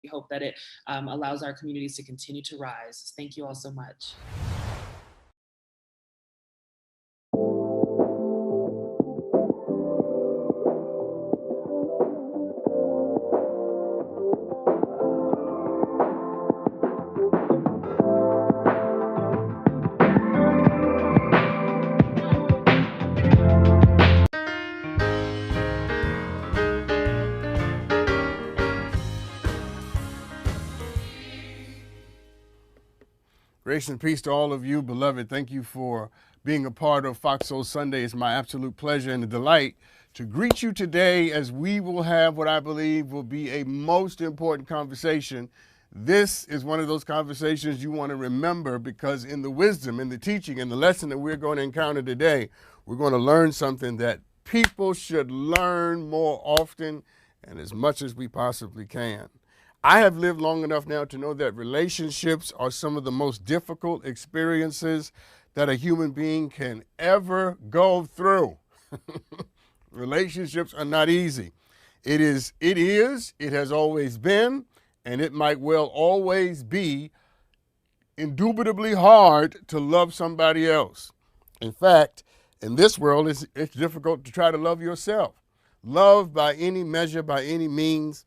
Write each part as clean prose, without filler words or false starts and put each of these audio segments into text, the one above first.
We hope that it allows our communities to continue to rise. Thank you all so much. Grace and peace to all of you, beloved. Thank you for being a part of Fox Soul Sunday. It's my absolute pleasure and a delight to greet you today as we will have what I believe will be a most important conversation. This is one of those conversations you want to remember because in the wisdom, in the teaching, in the lesson that we're going to encounter today, we're going to learn something that people should learn more often and as much as we possibly can. I have lived long enough now to know that relationships are some of the most difficult experiences that a human being can ever go through. Relationships are not easy. It has always been, and it might well always be indubitably hard to love somebody else. In fact, in this world, it's difficult to try to love yourself. Love by any measure, by any means,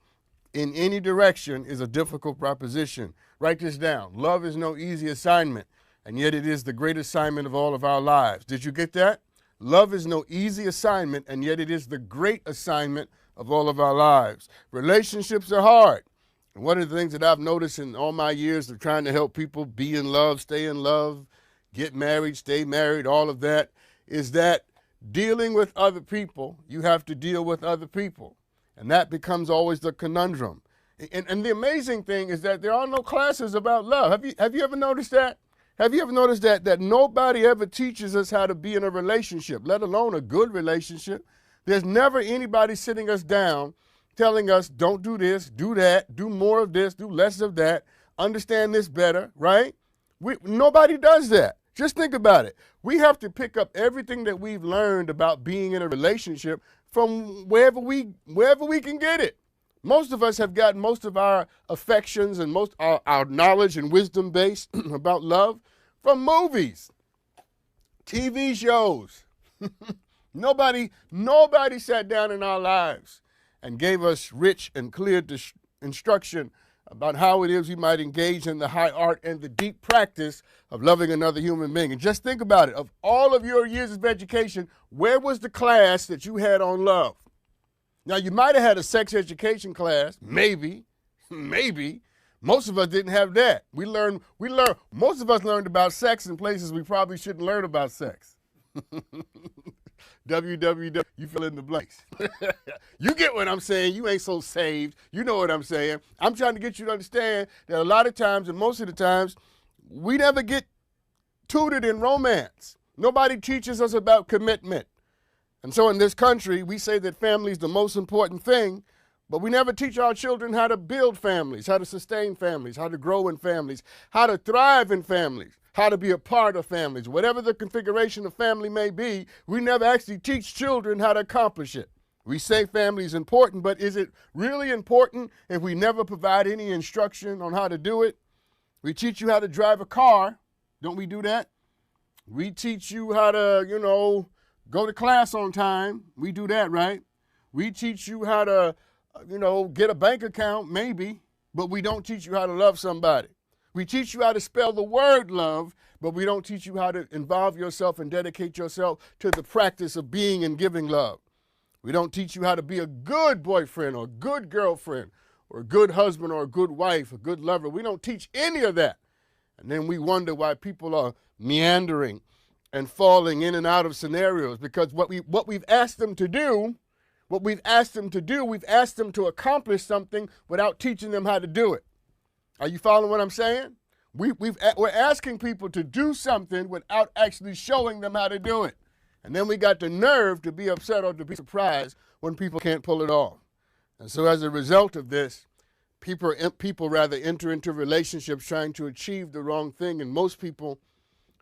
in any direction is a difficult proposition. Write this down. Love is no easy assignment, and yet it is the great assignment of all of our lives. Did you get that? Love is no easy assignment, and yet it is the great assignment of all of our lives. Relationships are hard. And one of the things that I've noticed in all my years of trying to help people be in love, stay in love, get married, stay married, all of that, is that dealing with other people, you have to deal with other people. And that becomes always the conundrum. And the amazing thing is that there are no classes about love. Have you ever noticed that? Have you ever noticed that nobody ever teaches us how to be in a relationship, let alone a good relationship? There's never anybody sitting us down telling us, don't do this, do that, do more of this, do less of that, understand this better, right? Nobody does that. Just think about it. We have to pick up everything that we've learned about being in a relationship from wherever we can get it. Most of us have gotten most of our affections and most our knowledge and wisdom base about love from movies, TV shows. Nobody sat down in our lives and gave us rich and clear instruction about how it is we might engage in the high art and the deep practice of loving another human being. And just think about it. Of all of your years of education, where was the class that you had on love? Now, you might have had a sex education class, maybe. Most of us didn't have that. Most of us learned about sex in places we probably shouldn't learn about sex. www, you fill in the blanks. You get what I'm saying. You ain't so saved. You know what I'm saying. I'm trying to get you to understand that a lot of times, and most of the times, we never get tutored in romance. Nobody teaches us about commitment. And so in this country, we say that family is the most important thing, but we never teach our children how to build families, how to sustain families, how to grow in families, how to thrive in families, how to be a part of families. Whatever the configuration of family may be, we never actually teach children how to accomplish it. We say family is important, but is it really important if we never provide any instruction on how to do it? We teach you how to drive a car. Don't we do that? We teach you how to, go to class on time. We do that, right? We teach you how to, get a bank account, maybe, but we don't teach you how to love somebody. We teach you how to spell the word love, but we don't teach you how to involve yourself and dedicate yourself to the practice of being and giving love. We don't teach you how to be a good boyfriend or a good girlfriend or a good husband or a good wife, a good lover. We don't teach any of that. And then we wonder why people are meandering and falling in and out of scenarios because what we've asked them to do, we've asked them to accomplish something without teaching them how to do it. Are you following what I'm saying? We're asking people to do something without actually showing them how to do it. And then we got the nerve to be upset or to be surprised when people can't pull it off. And so as a result of this, people rather enter into relationships trying to achieve the wrong thing, and most people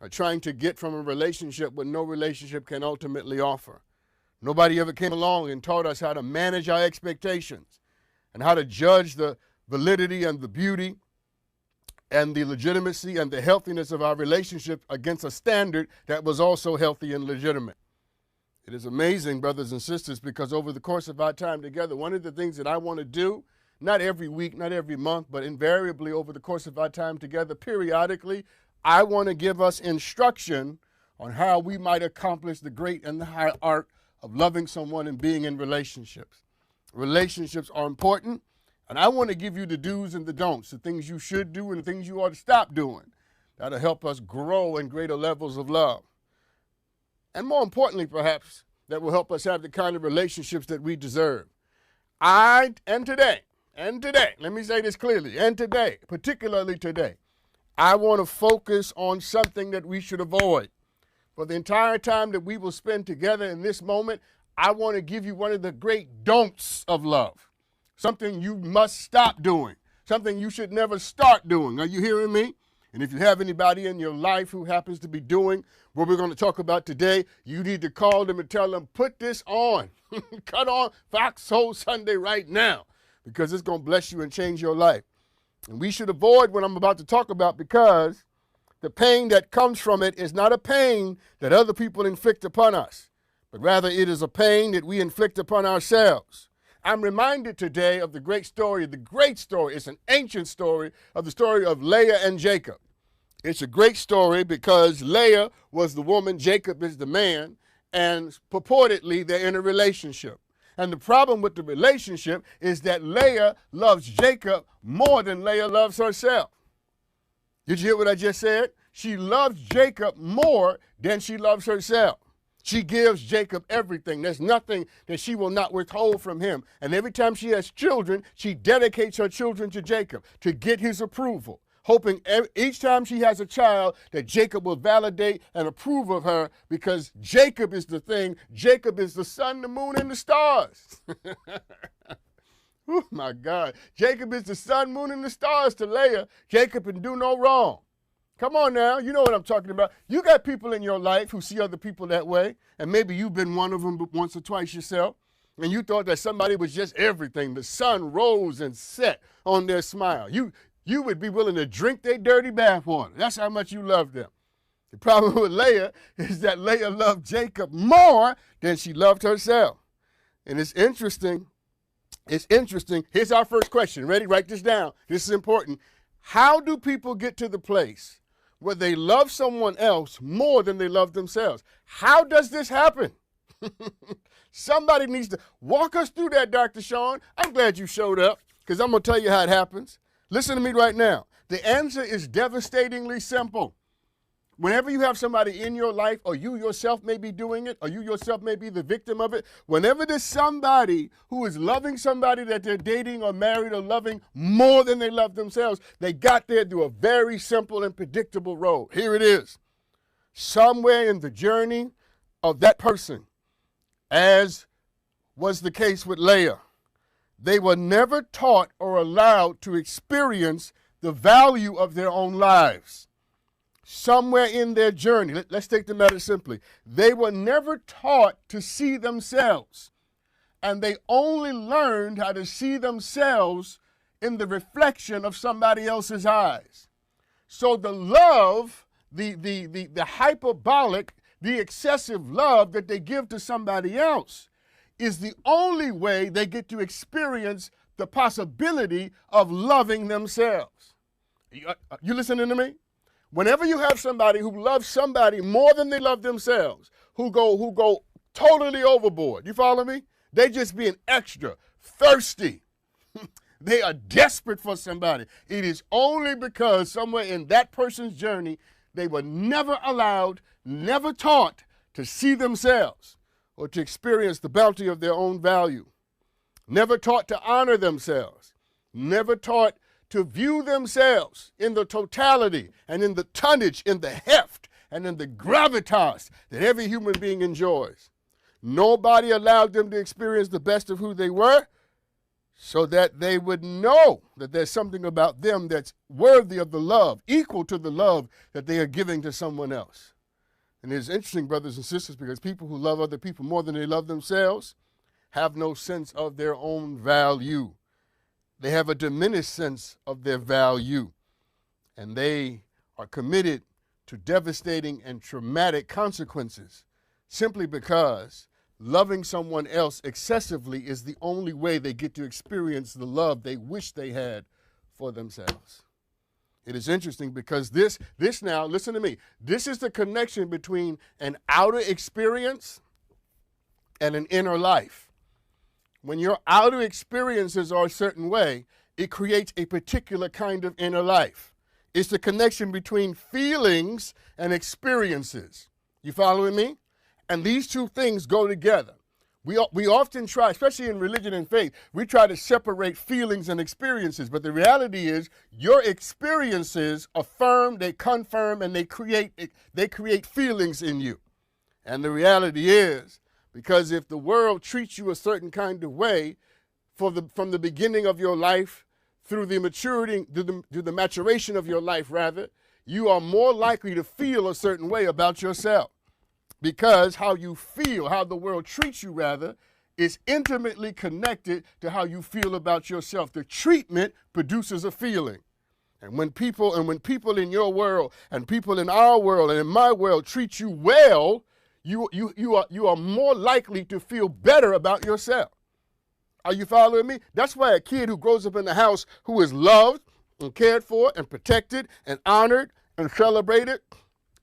are trying to get from a relationship what no relationship can ultimately offer. Nobody ever came along and taught us how to manage our expectations and how to judge the validity and the beauty and the legitimacy and the healthiness of our relationship against a standard that was also healthy and legitimate. It is amazing, brothers and sisters, because over the course of our time together, one of the things that I want to do, not every week, not every month, but invariably over the course of our time together, periodically, I want to give us instruction on how we might accomplish the great and the high art of loving someone and being in relationships. Relationships are important, and I want to give you the do's and the don'ts, the things you should do and the things you ought to stop doing. That'll help us grow in greater levels of love. And more importantly, perhaps, that will help us have the kind of relationships that we deserve. Today, let me say this clearly, and today, particularly today, I want to focus on something that we should avoid. For the entire time that we will spend together in this moment, I want to give you one of the great don'ts of love. Something you must stop doing. Something you should never start doing. Are you hearing me? And if you have anybody in your life who happens to be doing what we're going to talk about today, you need to call them and tell them, put this on. Cut on Fox Soul Sunday right now, because it's going to bless you and change your life. And we should avoid what I'm about to talk about, because the pain that comes from it is not a pain that other people inflict upon us, but rather it is a pain that we inflict upon ourselves. I'm reminded today of the great story, it's an ancient story, of the story of Leah and Jacob. It's a great story because Leah was the woman, Jacob is the man, and purportedly they're in a relationship. And the problem with the relationship is that Leah loves Jacob more than Leah loves herself. Did you hear what I just said? She loves Jacob more than she loves herself. She gives Jacob everything. There's nothing that she will not withhold from him. And every time she has children, she dedicates her children to Jacob to get his approval, hoping each time she has a child that Jacob will validate and approve of her, because Jacob is the thing. Jacob is the sun, the moon, and the stars. Oh, my God. Jacob is the sun, moon, and the stars to Leah. Jacob can do no wrong. Come on now, you know what I'm talking about. You got people in your life who see other people that way, and maybe you've been one of them once or twice yourself, and you thought that somebody was just everything. The sun rose and set on their smile. You would be willing to drink their dirty bathwater. That's how much you love them. The problem with Leah is that Leah loved Jacob more than she loved herself. And it's interesting. Here's our first question. Ready? Write this down. This is important. How do people get to the place where they love someone else more than they love themselves? How does this happen? Somebody needs to walk us through that, Dr. Sean. I'm glad you showed up, because I'm going to tell you how it happens. Listen to me right now. The answer is devastatingly simple. Whenever you have somebody in your life, or you yourself may be doing it, or you yourself may be the victim of it, whenever there's somebody who is loving somebody that they're dating or married or loving more than they love themselves, they got there through a very simple and predictable road. Here it is. Somewhere in the journey of that person, as was the case with Leah, they were never taught or allowed to experience the value of their own lives. Somewhere in their journey, let's take the matter simply, they were never taught to see themselves, and they only learned how to see themselves in the reflection of somebody else's eyes. So the love, the hyperbolic, the excessive love that they give to somebody else is the only way they get to experience the possibility of loving themselves. You listening to me? Whenever you have somebody who loves somebody more than they love themselves, who go totally overboard, you follow me? They just being extra, thirsty. They are desperate for somebody. It is only because somewhere in that person's journey, they were never allowed, never taught to see themselves or to experience the bounty of their own value. Never taught to honor themselves. Never taught to view themselves in the totality and in the tonnage, in the heft, and in the gravitas that every human being enjoys. Nobody allowed them to experience the best of who they were, so that they would know that there's something about them that's worthy of the love, equal to the love that they are giving to someone else. And it's interesting, brothers and sisters, because people who love other people more than they love themselves have no sense of their own value. They have a diminished sense of their value, and they are committed to devastating and traumatic consequences simply because loving someone else excessively is the only way they get to experience the love they wish they had for themselves. It is interesting because this now, listen to me, this is the connection between an outer experience and an inner life. When your outer experiences are a certain way, it creates a particular kind of inner life. It's the connection between feelings and experiences. You following me? And these two things go together. We often try, especially in religion and faith, we try to separate feelings and experiences. But the reality is your experiences affirm, they confirm, and they create feelings in you. And the reality is, because if the world treats you a certain kind of way from the beginning of your life through the maturity, through the maturation of your life, rather, you are more likely to feel a certain way about yourself. Because how you feel, how the world treats you, rather, is intimately connected to how you feel about yourself. The treatment produces a feeling. And when people in your world and people in our world and in my world treat you well, you are more likely to feel better about yourself. Are you following me? That's why a kid who grows up in a house who is loved and cared for and protected and honored and celebrated,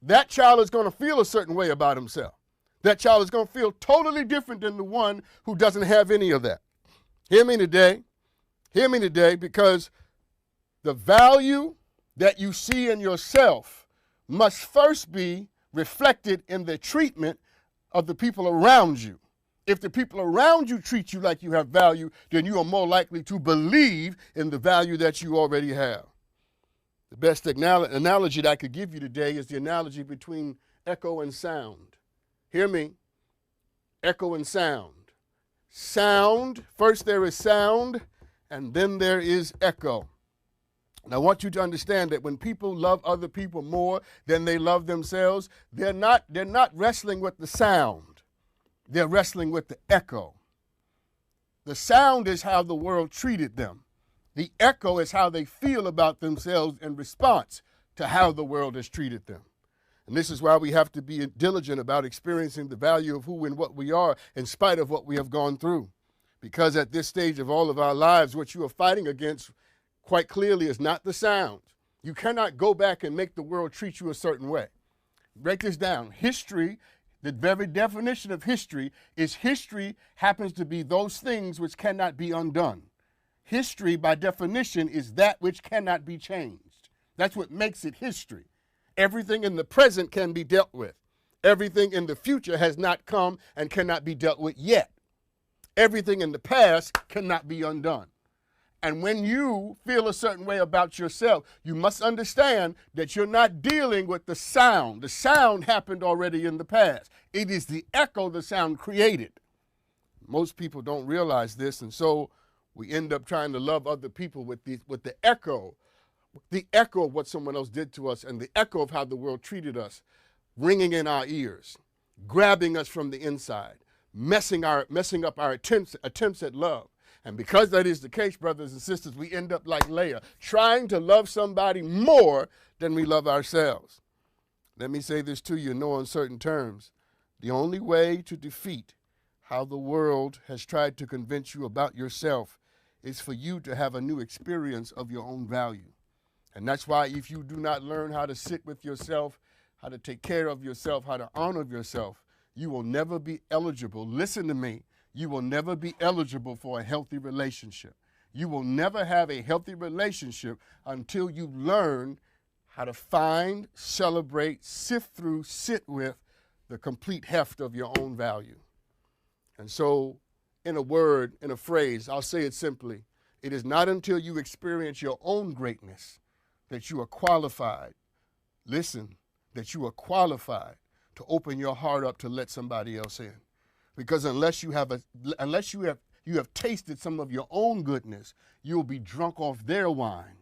that child is going to feel a certain way about himself. That child is going to feel totally different than the one who doesn't have any of that. Hear me today. Hear me today, because the value that you see in yourself must first be reflected in the treatment of the people around you. If the people around you treat you like you have value, then you are more likely to believe in the value that you already have. The best analogy that I could give you today is the analogy between echo and sound. Hear me. Echo and sound. Sound, first there is sound, and then there is echo. And I want you to understand that when people love other people more than they love themselves, they're not wrestling with the sound. They're wrestling with the echo. The sound is how the world treated them. The echo is how they feel about themselves in response to how the world has treated them. And this is why we have to be diligent about experiencing the value of who and what we are in spite of what we have gone through. Because at this stage of all of our lives, what you are fighting against quite clearly is not the sound. You cannot go back and make the world treat you a certain way. Break this down. History, the very definition of history happens to be those things which cannot be undone. History, by definition, is that which cannot be changed. That's what makes it history. Everything in the present can be dealt with. Everything in the future has not come and cannot be dealt with yet. Everything in the past cannot be undone. And when you feel a certain way about yourself, you must understand that you're not dealing with the sound. The sound happened already in the past. It is the echo the sound created. Most people don't realize this, and so we end up trying to love other people with the echo of what someone else did to us and the echo of how the world treated us, ringing in our ears, grabbing us from the inside, messing up our attempts at love. And because that is the case, brothers and sisters, we end up like Leah, trying to love somebody more than we love ourselves. Let me say this to you in no uncertain terms. The only way to defeat how the world has tried to convince you about yourself is for you to have a new experience of your own value. And that's why if you do not learn how to sit with yourself, how to take care of yourself, how to honor yourself, you will never be eligible. Listen to me. You will never be eligible for a healthy relationship. You will never have a healthy relationship until you learn how to find, celebrate, sift through, sit with the complete heft of your own value. And so, in a word, in a phrase, I'll say it simply. It is not until you experience your own greatness that you are qualified. Listen, that you are qualified to open your heart up to let somebody else in. Because unless you have tasted some of your own goodness, you'll be drunk off their wine,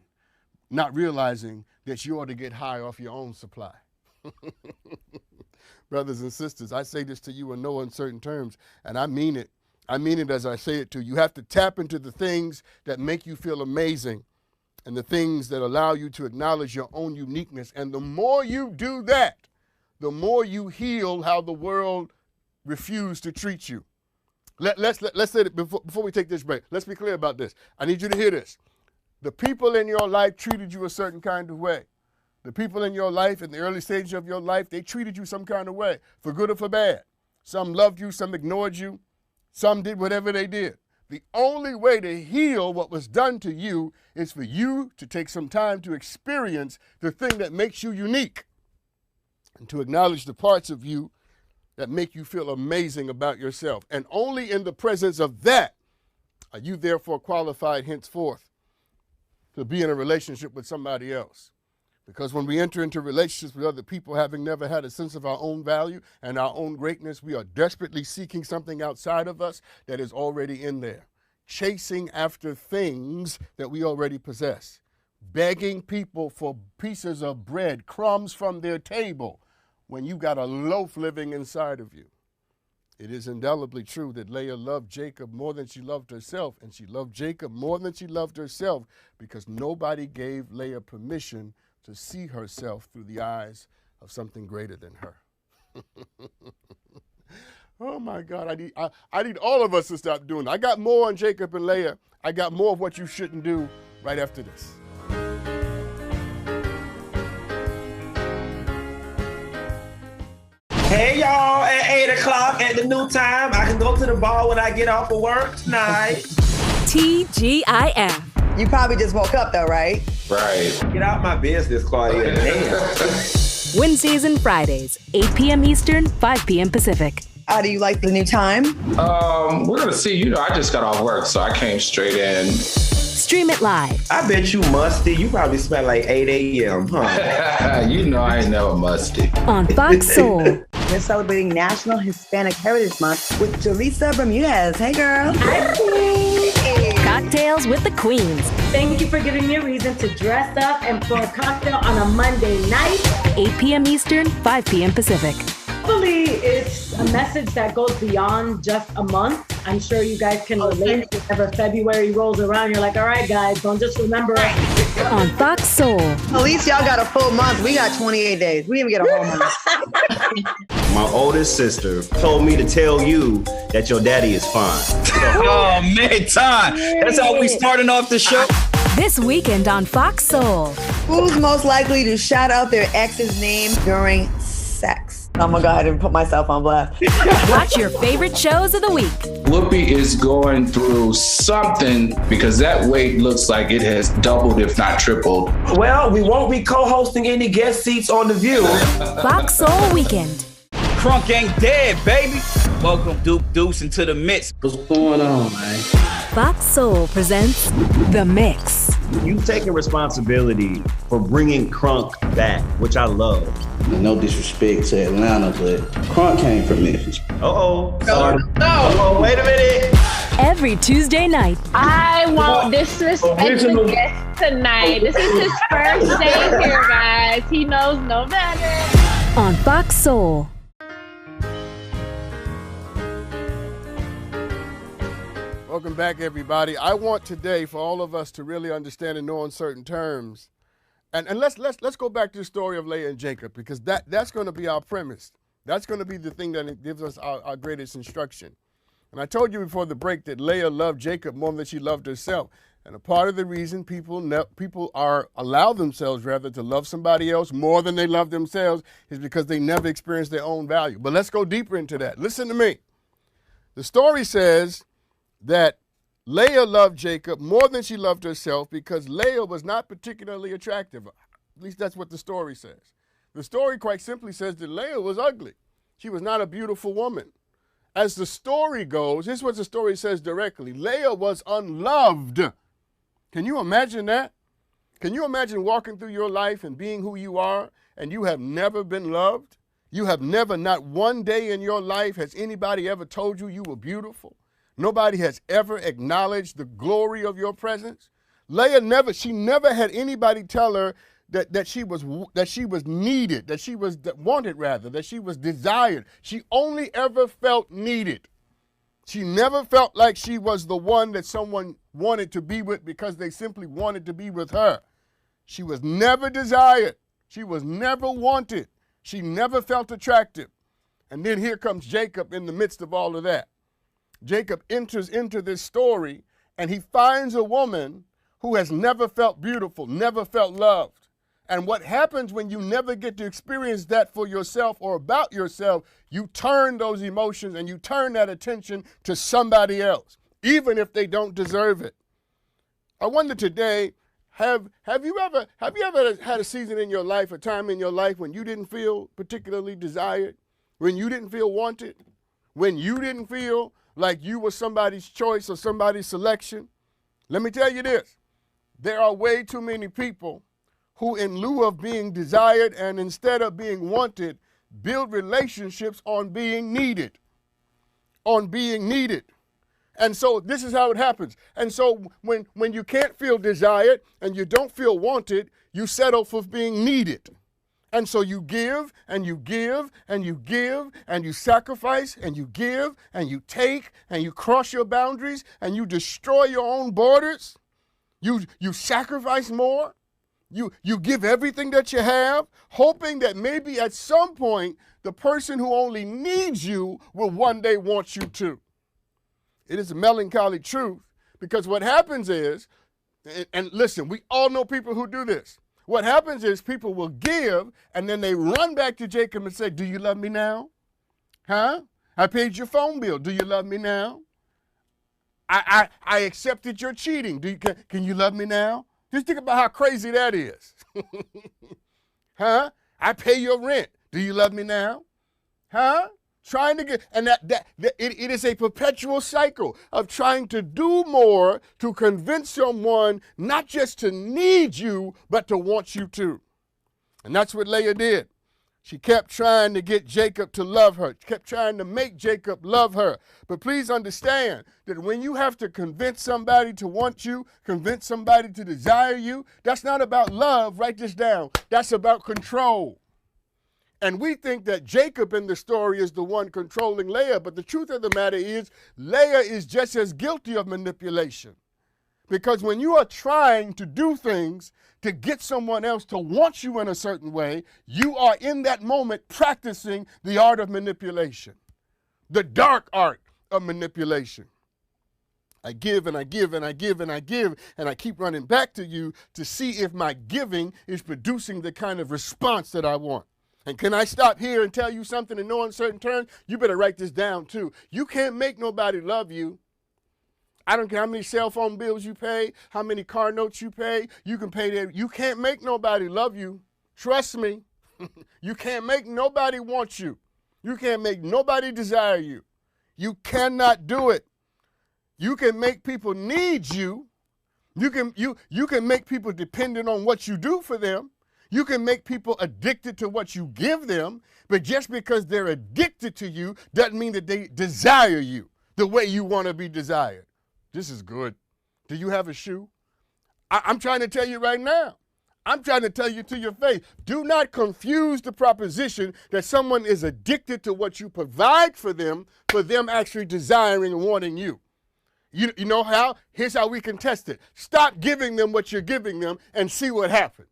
not realizing that you ought to get high off your own supply. Brothers and sisters, I say this to you in no uncertain terms, and I mean it. I mean it as I say it to you. You have to tap into the things that make you feel amazing and the things that allow you to acknowledge your own uniqueness. And the more you do that, the more you heal how the world refused to treat you. Let's say that before we take this break, let's be clear about this. I need you to hear this. The people in your life treated you a certain kind of way. The people in your life, in the early stages of your life, they treated you some kind of way, for good or for bad. Some loved you, some ignored you, some did whatever they did. The only way to heal what was done to you is for you to take some time to experience the thing that makes you unique and to acknowledge the parts of you that make you feel amazing about yourself. And only in the presence of that are you therefore qualified henceforth to be in a relationship with somebody else. Because when we enter into relationships with other people, having never had a sense of our own value and our own greatness, we are desperately seeking something outside of us that is already in there, chasing after things that we already possess, begging people for pieces of bread, crumbs from their table, when you got a loaf living inside of you. It is indelibly true that Leah loved Jacob more than she loved herself, and she loved Jacob more than she loved herself because nobody gave Leah permission to see herself through the eyes of something greater than her. Oh my God, I need all of us to stop doing that. I got more on Jacob and Leah. I got more of what you shouldn't do right after this. Hey y'all, at 8 o'clock at the new time, I can go to the bar when I get off of work tonight. TGIF. You probably just woke up though, right? Right. Get out my business, Claudia. Damn. Wednesdays and Fridays, 8 p.m. Eastern, 5 p.m. Pacific. How do you like the new time? We're gonna see. I just got off work, so I came straight in. Stream it live. I bet you musty. You probably smell like 8 a.m., huh? I ain't never musty. On Fox Soul. We're celebrating National Hispanic Heritage Month with Jaleesa Bermudez. Hey, girl. Hi, Cocktails with the Queens. Thank you for giving me a reason to dress up and for a cocktail on a Monday night. 8 p.m. Eastern, 5 p.m. Pacific. Hopefully it's a message that goes beyond just a month. I'm sure you guys can relate. Whenever February rolls around, you're like, all right, guys, don't just remember it. On Fox Soul. At least y'all got a full month. We got 28 days. We didn't even get a whole month. My oldest sister told me to tell you that your daddy is fine. Oh, man, Todd. That's how we starting off the show. This weekend on Fox Soul. Who's most likely to shout out their ex's name during sex? I'm gonna go ahead and put myself on blast. Watch your favorite shows of the week. Whoopi is going through something because that weight looks like it has doubled, if not tripled. Well, we won't be co-hosting any guest seats on The View. Fox Soul Weekend. Crunk ain't dead, baby. Welcome Duke Deuce into the mix. What's going on, man? Fox Soul presents The Mix. You've taken responsibility for bringing Crunk back, which I love. No disrespect to Atlanta, but Crunk came from Memphis. Uh-oh. No. Uh-oh, wait a minute. Every Tuesday night. I won't disrespect the guest tonight. This is his first day here, guys. He knows no better. On Fox Soul. Welcome back, everybody. I want today for all of us to really understand and know in certain terms. And let's go back to the story of Leah and Jacob, because that's going to be our premise. That's going to be the thing that gives us our greatest instruction. And I told you before the break that Leah loved Jacob more than she loved herself. And a part of the reason people allow themselves to love somebody else more than they love themselves is because they never experienced their own value. But let's go deeper into that. Listen to me. The story says that Leah loved Jacob more than she loved herself because Leah was not particularly attractive. At least that's what the story says. The story quite simply says that Leah was ugly. She was not a beautiful woman. As the story goes, here's what the story says directly. Leah was unloved. Can you imagine that? Can you imagine walking through your life and being who you are and you have never been loved? You have never, not one day in your life, has anybody ever told you you were beautiful? Nobody has ever acknowledged the glory of your presence. Leah never had anybody tell her that she was needed, that she was wanted rather, that she was desired. She only ever felt needed. She never felt like she was the one that someone wanted to be with because they simply wanted to be with her. She was never desired. She was never wanted. She never felt attractive. And then here comes Jacob in the midst of all of that. Jacob enters into this story and he finds a woman who has never felt beautiful, never felt loved. And what happens when you never get to experience that for yourself or about yourself, you turn those emotions and you turn that attention to somebody else, even if they don't deserve it. I wonder today, have you ever had a season in your life, a time in your life when you didn't feel particularly desired, when you didn't feel wanted, when you didn't feel like you were somebody's choice or somebody's selection? Let me tell you this. There are way too many people who, in lieu of being desired and instead of being wanted, build relationships on being needed. On being needed. And so this is how it happens. And so when you can't feel desired and you don't feel wanted, you settle for being needed. And so you give and you give and you give and you sacrifice and you give and you take and you cross your boundaries and you destroy your own borders. You sacrifice more. You give everything that you have, hoping that maybe at some point the person who only needs you will one day want you too. It is a melancholy truth, because what happens is, and listen, we all know people who do this. What happens is people will give and then they run back to Jacob and say, do you love me now? Huh? I paid your phone bill. Do you love me now? I accepted your cheating. Can you love me now? Just think about how crazy that is. Huh? I pay your rent. Do you love me now? Huh? Trying to get, and it is a perpetual cycle of trying to do more to convince someone not just to need you, but to want you too. And that's what Leah did. She kept trying to get Jacob to love her, kept trying to make Jacob love her. But please understand that when you have to convince somebody to want you, convince somebody to desire you, that's not about love. Write this down. That's about control. And we think that Jacob in the story is the one controlling Leah, but the truth of the matter is Leah is just as guilty of manipulation. Because when you are trying to do things to get someone else to want you in a certain way, you are in that moment practicing the art of manipulation, the dark art of manipulation. I give and I give and I give and I give, and I keep running back to you to see if my giving is producing the kind of response that I want. And can I stop here and tell you something in no uncertain terms? You better write this down too. You can't make nobody love you. I don't care how many cell phone bills you pay, how many car notes you pay. You can pay that. You can't make nobody love you. Trust me. You can't make nobody want you. You can't make nobody desire you. You cannot do it. You can make people need you. You can make people dependent on what you do for them. You can make people addicted to what you give them, but just because they're addicted to you doesn't mean that they desire you the way you want to be desired. This is good. Do you have a shoe? I'm trying to tell you right now. I'm trying to tell you to your face. Do not confuse the proposition that someone is addicted to what you provide for them actually desiring and wanting you. You know how? Here's how we can test it. Stop giving them what you're giving them and see what happens.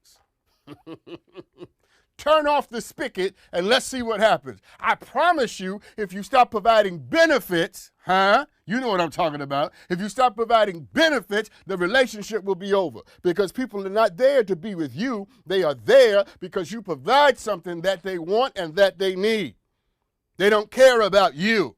Turn off the spigot and let's see what happens. I promise you, if you stop providing benefits, you know what I'm talking about. If you stop providing benefits, the relationship will be over, because people are not there to be with you. They are there because you provide something that they want and that they need. They don't care about you.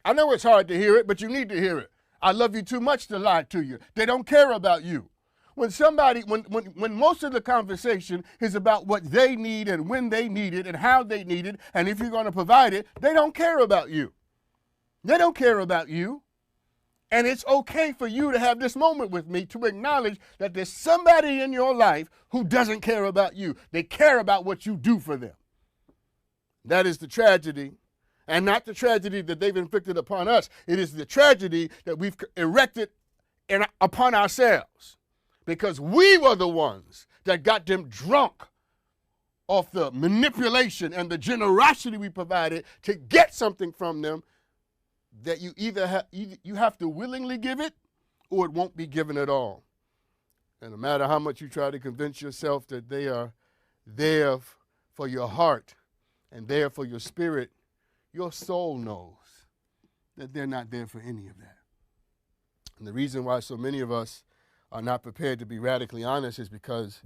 I know it's hard to hear it, but you need to hear it. I love you too much to lie to you. They don't care about you. When most of the conversation is about what they need and when they need it and how they need it and if you're going to provide it, they don't care about you. They don't care about you. And it's okay for you to have this moment with me to acknowledge that there's somebody in your life who doesn't care about you. They care about what you do for them. That is the tragedy, and not the tragedy that they've inflicted upon us. It is the tragedy that we've erected upon ourselves. Because we were the ones that got them drunk off the manipulation and the generosity we provided to get something from them that you either you have to willingly give it or it won't be given at all. And no matter how much you try to convince yourself that they are there for your heart and there for your spirit, your soul knows that they're not there for any of that. And the reason why so many of us are not prepared to be radically honest is because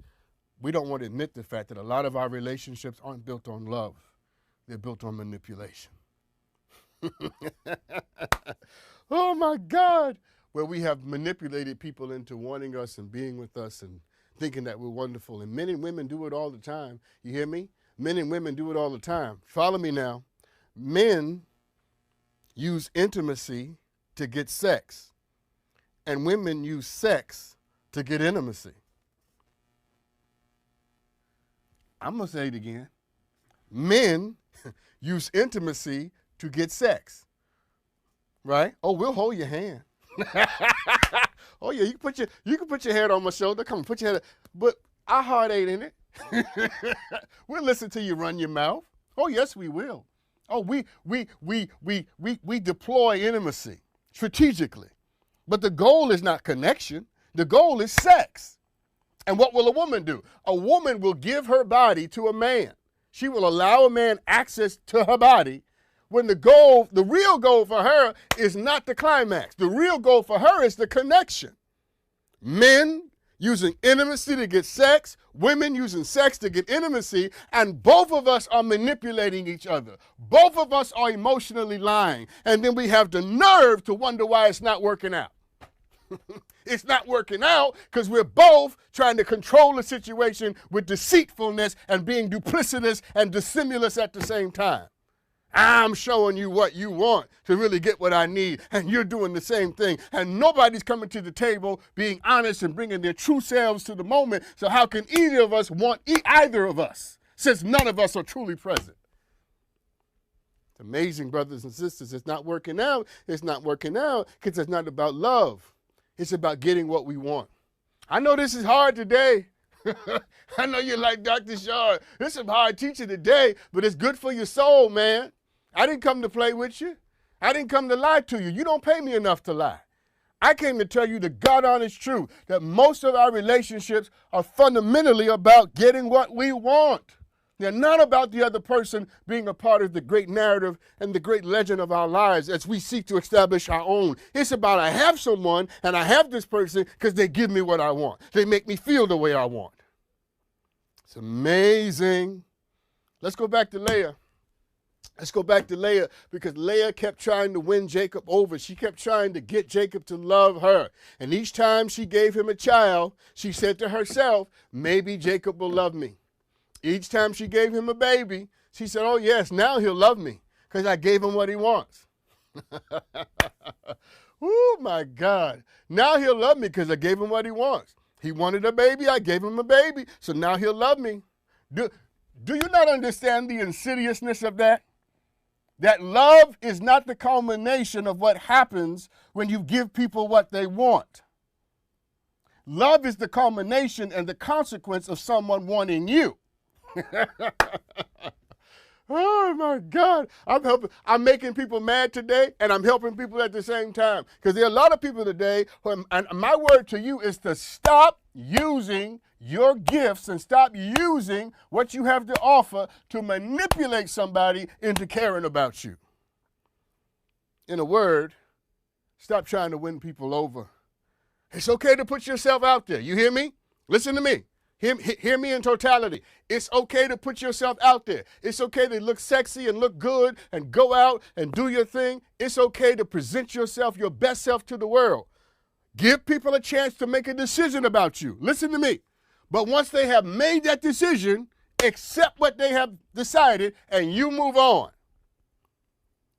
we don't want to admit the fact that a lot of our relationships aren't built on love. They're built on manipulation. Oh my God, where we have manipulated people into wanting us and being with us and thinking that we're wonderful. And men and women do it all the time. You hear me? Men and women do it all the time. Follow me now. Men use intimacy to get sex, and women use sex to get intimacy. I'm going to say it again. Men use intimacy to get sex, right? Oh, we'll hold your hand. Oh yeah, you can put your head on my shoulder. Come on, put your head. But our heart ain't in it. We'll listen to you run your mouth. Oh yes, we will. Oh, we deploy intimacy strategically, but the goal is not connection. The goal is sex. And what will a woman do? A woman will give her body to a man. She will allow a man access to her body when the real goal for her is not the climax. The real goal for her is the connection. Men using intimacy to get sex, women using sex to get intimacy, and both of us are manipulating each other. Both of us are emotionally lying. And then we have the nerve to wonder why it's not working out. It's not working out because we're both trying to control the situation with deceitfulness and being duplicitous and dissimulous at the same time. I'm showing you what you want to really get what I need, and you're doing the same thing. And nobody's coming to the table being honest and bringing their true selves to the moment. So how can either of us want either of us, since none of us are truly present? It's amazing, brothers and sisters. It's not working out. It's not working out because it's not about love. It's about getting what we want. I know this is hard today. I know you're like Dr. Shaw. This is some hard teaching today, but it's good for your soul, man. I didn't come to play with you. I didn't come to lie to you. You don't pay me enough to lie. I came to tell you the God-honest truth that most of our relationships are fundamentally about getting what we want. They're not about the other person being a part of the great narrative and the great legend of our lives as we seek to establish our own. It's about I have someone and I have this person because they give me what I want. They make me feel the way I want. It's amazing. Let's go back to Leah. Let's go back to Leah because Leah kept trying to win Jacob over. She kept trying to get Jacob to love her. And each time she gave him a child, she said to herself, maybe Jacob will love me. Each time she gave him a baby, she said, oh yes, now he'll love me because I gave him what he wants. Oh my God. Now he'll love me because I gave him what he wants. He wanted a baby, I gave him a baby, so now he'll love me. Do you not understand the insidiousness of that? That love is not the culmination of what happens when you give people what they want. Love is the culmination and the consequence of someone wanting you. Oh my God. I'm making people mad today and I'm helping people at the same time. Because there are a lot of people today, and my word to you is to stop using your gifts and stop using what you have to offer to manipulate somebody into caring about you. In a word, stop trying to win people over. It's okay to put yourself out there. You hear me? Listen to me. Hear me in totality. It's okay to put yourself out there. It's okay to look sexy and look good and go out and do your thing. It's okay to present yourself, your best self to the world. Give people a chance to make a decision about you. Listen to me. But once they have made that decision, accept what they have decided and you move on.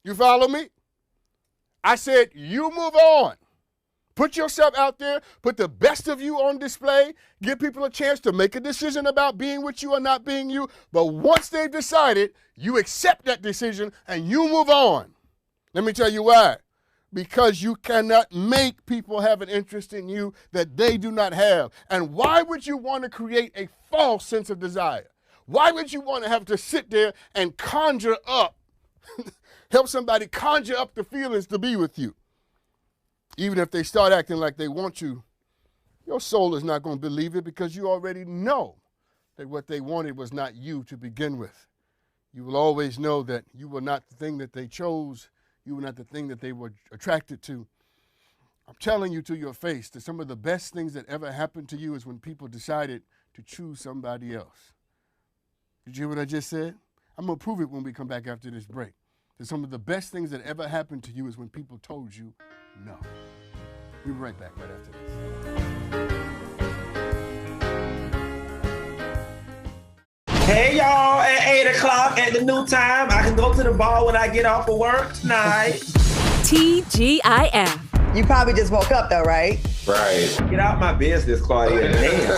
You follow me? I said you move on. Put yourself out there, put the best of you on display, give people a chance to make a decision about being with you or not being you. But once they've decided, you accept that decision and you move on. Let me tell you why. Because you cannot make people have an interest in you that they do not have. And why would you want to create a false sense of desire? Why would you want to have to sit there and conjure up help somebody conjure up the feelings to be with you. Even if they start acting like they want you, your soul is not going to believe it because you already know that what they wanted was not you to begin with. You will always know that you were not the thing that they chose. You were not the thing that they were attracted to. I'm telling you to your face that some of the best things that ever happened to you is when people decided to choose somebody else. Did you hear what I just said? I'm going to prove it when we come back after this break. That some of the best things that ever happened to you is when people told you no. We'll be right back right after this. Hey y'all, at 8 o'clock at the new time, I can go to the bar when I get off of work tonight. TGIF. You probably just woke up though, right? Right. Get out my business, Claudia. Damn.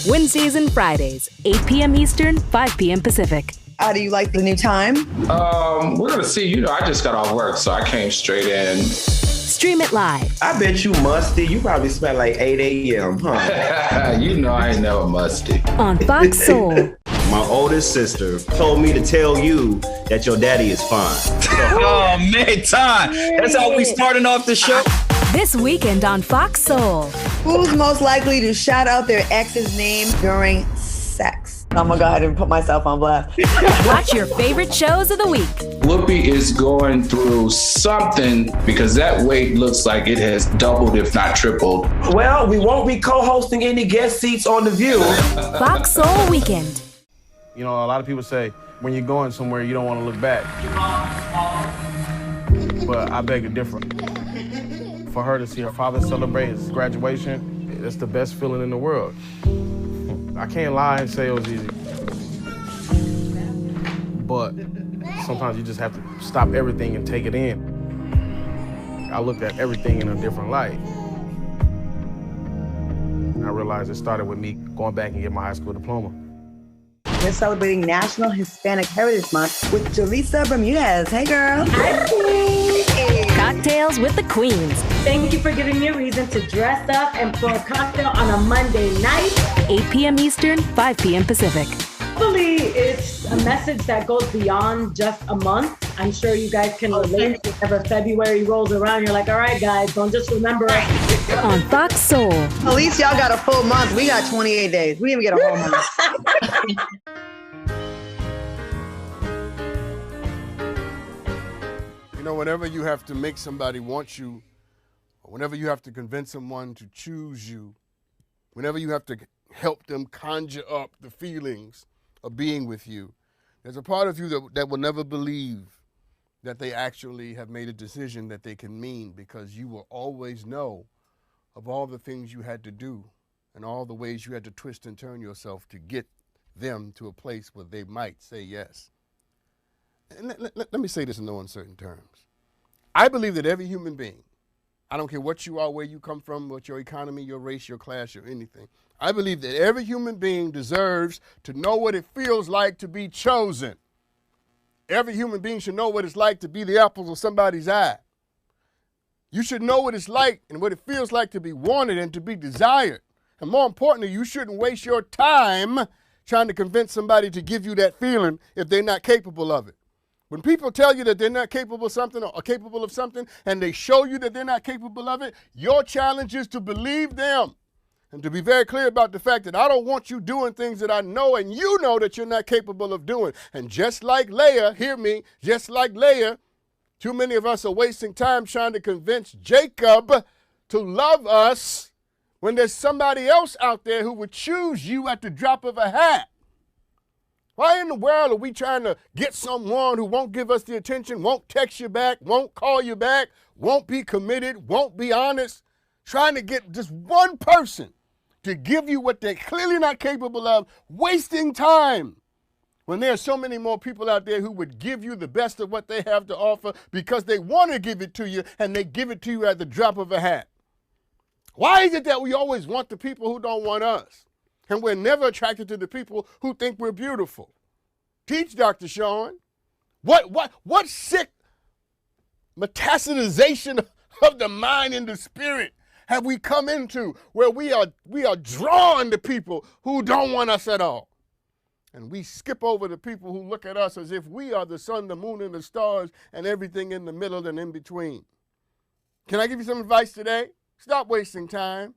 Wednesdays and Fridays, 8 p.m. Eastern, 5 p.m. Pacific. How do you like the new time? We're gonna see. I just got off work, so I came straight in. Stream it live. I bet you musty. You probably smell like 8 a.m., huh? I ain't never musty. On Fox Soul. My oldest sister told me to tell you that your daddy is fine. Oh, man, Todd. That's how we starting off the show. This weekend on Fox Soul. Who's most likely to shout out their ex's name during sex? I'm gonna go ahead and put myself on blast. Watch your favorite shows of the week. Whoopi is going through something because that weight looks like it has doubled, if not tripled. Well, we won't be co-hosting any guest seats on The View. Fox Soul Weekend. You know, a lot of people say when you're going somewhere, you don't want to look back. But I beg to differ. For her to see her father celebrate his graduation, it's the best feeling in the world. I can't lie and say it was easy. But sometimes you just have to stop everything and take it in. I looked at everything in a different light. I realized it started with me going back and getting my high school diploma. We're celebrating National Hispanic Heritage Month with Jaleesa Bermudez. Hey, girl. Hi, Queen. Cocktails with the Queens. Thank you for giving me a reason to dress up and pour a cocktail on a Monday night. 8 p.m. Eastern, 5 p.m. Pacific. Hopefully, it's a message that goes beyond just a month. I'm sure you guys can relate. Whenever February rolls around, you're like, all right, guys, don't just remember it. On Fox Soul. At least y'all got a full month. We got 28 days. We didn't even get a whole month. You know, whenever you have to make somebody want you, or whenever you have to convince someone to choose you, whenever you have to help them conjure up the feelings of being with you, there's a part of you that will never believe that they actually have made a decision that they can mean, because you will always know of all the things you had to do and all the ways you had to twist and turn yourself to get them to a place where they might say yes. And let me say this in no uncertain terms. I believe that every human being, I don't care what you are, where you come from, what your economy, your race, your class, or anything, I believe that every human being deserves to know what it feels like to be chosen. Every human being should know what it's like to be the apple of somebody's eye. You should know what it's like and what it feels like to be wanted and to be desired. And more importantly, you shouldn't waste your time trying to convince somebody to give you that feeling if they're not capable of it. When people tell you that they're not capable of something or capable of something, and they show you that they're not capable of it, your challenge is to believe them and to be very clear about the fact that I don't want you doing things that I know and you know that you're not capable of doing. And just like Leah, hear me, just like Leah, too many of us are wasting time trying to convince Jacob to love us when there's somebody else out there who would choose you at the drop of a hat. Why in the world are we trying to get someone who won't give us the attention, won't text you back, won't call you back, won't be committed, won't be honest, trying to get just one person to give you what they're clearly not capable of, wasting time when there are so many more people out there who would give you the best of what they have to offer because they want to give it to you, and they give it to you at the drop of a hat. Why is it that we always want the people who don't want us? And we're never attracted to the people who think we're beautiful. Teach, Dr. Sean. What sick metastasization of the mind and the spirit have we come into where we are drawn to people who don't want us at all? And we skip over the people who look at us as if we are the sun, the moon, and the stars, and everything in the middle and in between. Can I give you some advice today? Stop wasting time.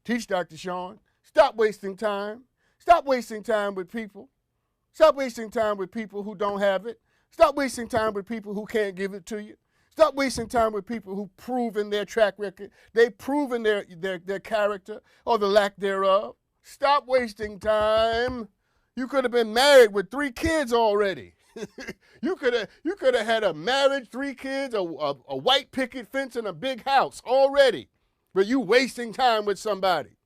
Teach Dr. Sean. Stop wasting time. Stop wasting time with people. Stop wasting time with people who don't have it. Stop wasting time with people who can't give it to you. Stop wasting time with people who prove in their track record. They've proven their character or the lack thereof. Stop wasting time. You could have been married with 3 kids already. You could have had a marriage, 3 kids, a white picket fence, and a big house already. But you wasting time with somebody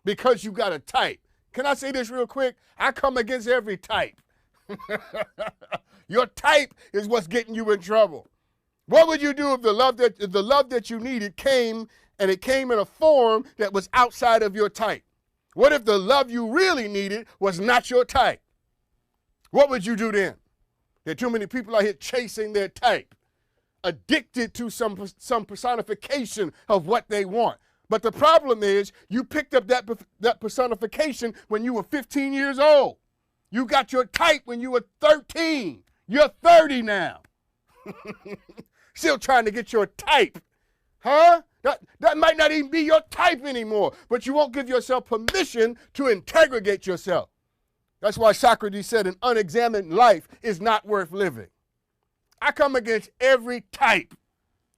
because you got a type. Can I say this real quick? I come against every type. Your type is what's getting you in trouble. What would you do if the love that you needed came, and it came in a form that was outside of your type? What if the love you really needed was not your type? What would you do then? There are too many people out here chasing their type, addicted to some personification of what they want. But the problem is you picked up that personification when you were 15 years old. You got your type when you were 13. You're 30 now. Still trying to get your type. Huh? That might not even be your type anymore, but you won't give yourself permission to interrogate yourself. That's why Socrates said an unexamined life is not worth living. I come against every type,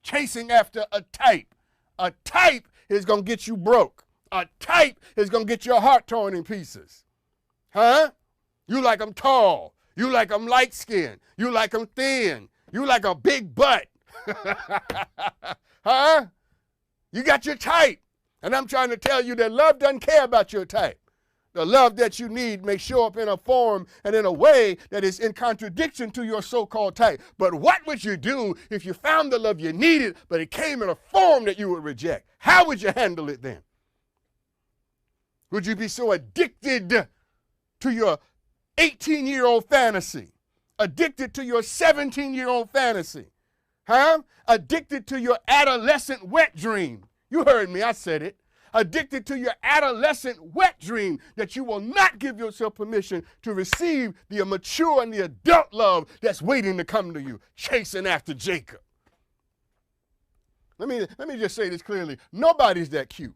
chasing after a type. A type is going to get you broke. A type is going to get your heart torn in pieces. Huh? You like them tall. You like them light-skinned. You like them thin. You like a big butt. Huh? You got your type. And I'm trying to tell you that love doesn't care about your type. The love that you need may show up in a form and in a way that is in contradiction to your so-called type. But what would you do if you found the love you needed, but it came in a form that you would reject? How would you handle it then? Would you be so addicted to your 18-year-old fantasy? Addicted to your 17-year-old fantasy? Huh? Addicted to your adolescent wet dream? You heard me, I said it. Addicted to your adolescent wet dream that you will not give yourself permission to receive the mature and the adult love that's waiting to come to you, chasing after Jacob. Let me just say this clearly. Nobody's that cute.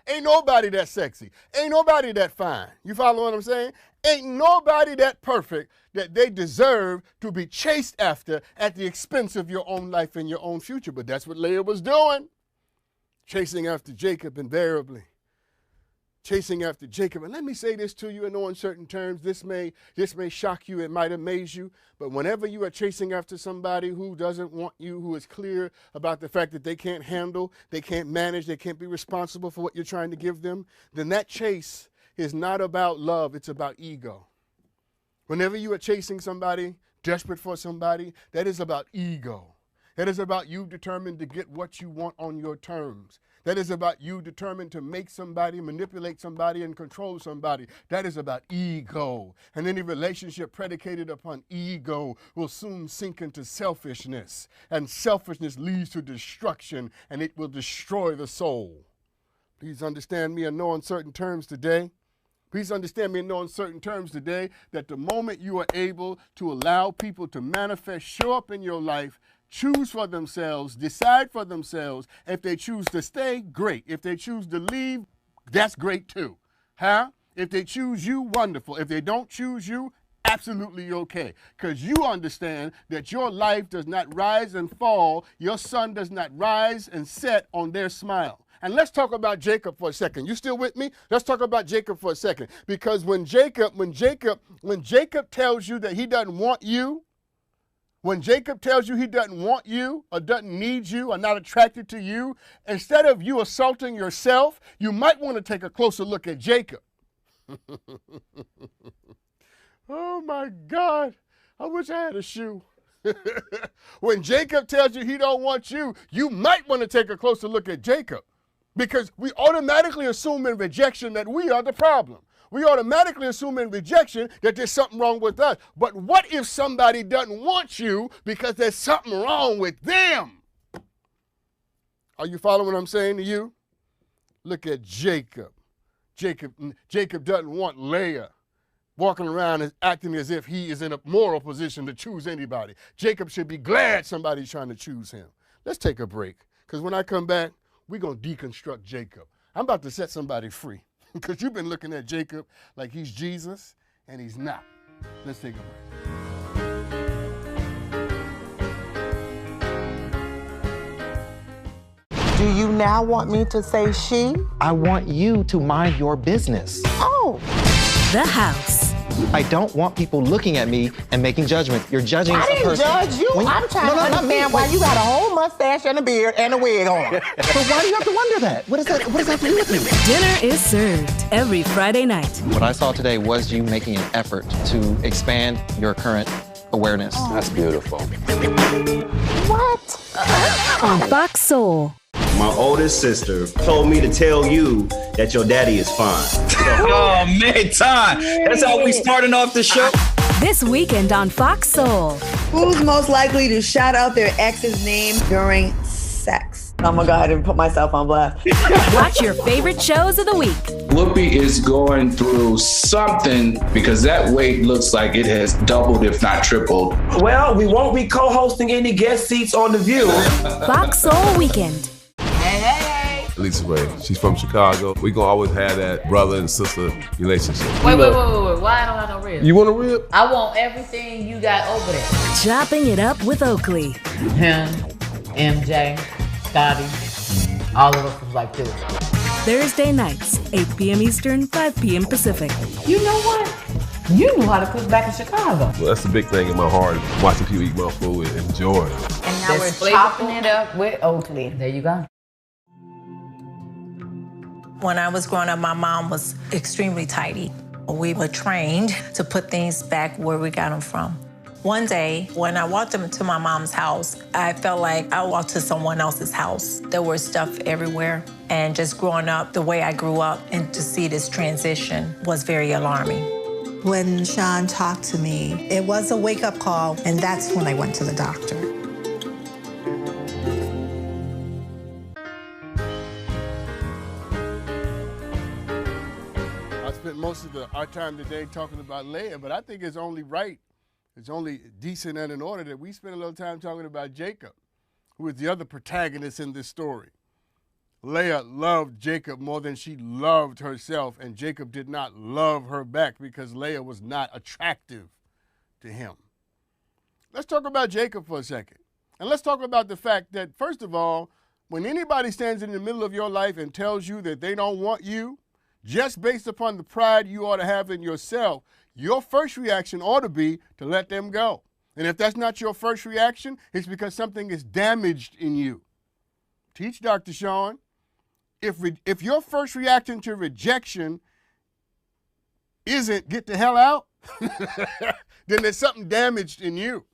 Ain't nobody that sexy. Ain't nobody that fine. You follow what I'm saying? Ain't nobody that perfect that they deserve to be chased after at the expense of your own life and your own future. But that's what Leah was doing. Chasing after Jacob invariably. Chasing after Jacob. And let me say this to you in no uncertain terms. This may shock you. It might amaze you. But whenever you are chasing after somebody who doesn't want you, who is clear about the fact that they can't handle, they can't manage, they can't be responsible for what you're trying to give them, then that chase is not about love. It's about ego. Whenever you are chasing somebody, desperate for somebody, that is about ego. That is about you determined to get what you want on your terms. That is about you determined to make somebody, manipulate somebody, and control somebody. That is about ego. And any relationship predicated upon ego will soon sink into selfishness. And selfishness leads to destruction, and it will destroy the soul. Please understand me in no uncertain terms today. Please understand me in no uncertain terms today that the moment you are able to allow people to manifest, show up in your life, choose for themselves, decide for themselves. If they choose to stay, great. If they choose to leave, that's great too. Huh? If they choose you, wonderful. If they don't choose you, absolutely okay. Because you understand that your life does not rise and fall. Your sun does not rise and set on their smile. And let's talk about Jacob for a second. You still with me? Let's talk about Jacob for a second. Because when Jacob tells you that he doesn't want you, when Jacob tells you he doesn't want you or doesn't need you or not attracted to you, instead of you assaulting yourself, you might want to take a closer look at Jacob. Oh my God, I wish I had a shoe. When Jacob tells you he don't want you, you might want to take a closer look at Jacob, because we automatically assume in rejection that we are the problem. We automatically assume in rejection that there's something wrong with us. But what if somebody doesn't want you because there's something wrong with them? Are you following what I'm saying to you? Look at Jacob. Jacob doesn't want Leah walking around and acting as if he is in a moral position to choose anybody. Jacob should be glad somebody's trying to choose him. Let's take a break, because when I come back, we're going to deconstruct Jacob. I'm about to set somebody free, because you've been looking at Jacob like he's Jesus, and he's not. Let's take a break. Do you now want me to say she? I want you to mind your business. Oh. The House. I don't want people looking at me and making judgment. You're judging I didn't judge you. I'm trying to understand why you got a whole mustache and a beard and a wig on. So why do you have to wonder that? What does that have to do with me? Dinner is served every Friday night. What I saw today was you making an effort to expand your current awareness. Oh. That's beautiful. What? On Fox Soul. My oldest sister told me to tell you that your daddy is fine. Oh, man, time. That's how we starting off the show. This weekend on Fox Soul. Who's most likely to shout out their ex's name during sex? I'm gonna go ahead and put myself on blast. Watch your favorite shows of the week. Whoopi is going through something because that weight looks like it has doubled, if not tripled. Well, we won't be co-hosting any guest seats on The View. Fox Soul Weekend. Lisa Ray, she's from Chicago. We gonna always have that brother and sister relationship. Wait. Why I don't have no rib? You want a rib? I want everything you got over there. Chopping it up with Oakley. Him, MJ, Scotty, all of us was like this. Thursday nights, 8 p.m. Eastern, 5 p.m. Pacific. You know what? You knew how to cook back in Chicago. Well, that's the big thing in my heart, watching people eat my food and enjoy it. And now we're chopping it up with Oakley. There you go. When I was growing up, my mom was extremely tidy. We were trained to put things back where we got them from. One day, when I walked into my mom's house, I felt like I walked to someone else's house. There was stuff everywhere. And just growing up the way I grew up and to see this transition was very alarming. When Sean talked to me, it was a wake-up call, and that's when I went to the doctor. Most of our time today talking about Leah, but I think it's only right, it's only decent and in order that we spend a little time talking about Jacob, who is the other protagonist in this story. Leah loved Jacob more than she loved herself, and Jacob did not love her back because Leah was not attractive to him. Let's talk about Jacob for a second. And let's talk about the fact that, first of all, when anybody stands in the middle of your life and tells you that they don't want you, just based upon the pride you ought to have in yourself, your first reaction ought to be to let them go. And if that's not your first reaction, it's because something is damaged in you. Teach Dr. Sean. If your first reaction to rejection isn't get the hell out, then there's something damaged in you.